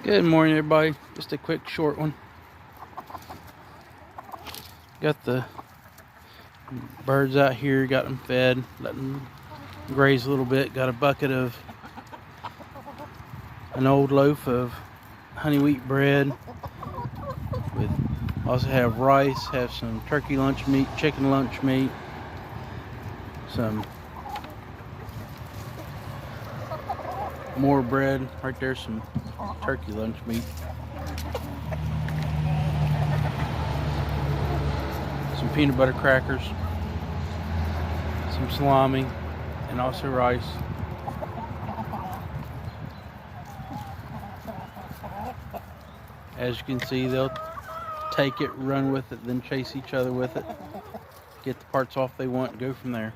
Good morning, everybody. Just a quick short one. Got the birds out here, got them fed, letting them graze a little bit. Got a bucket of an old loaf of honey wheat bread. Also have rice, have some turkey lunch meat, chicken lunch meat, some more bread. Right there, some turkey lunch meat. Some peanut butter crackers, some salami, and also rice. As you can see, they'll take it, run with it, then chase each other with it, get the parts off they want, and go from there.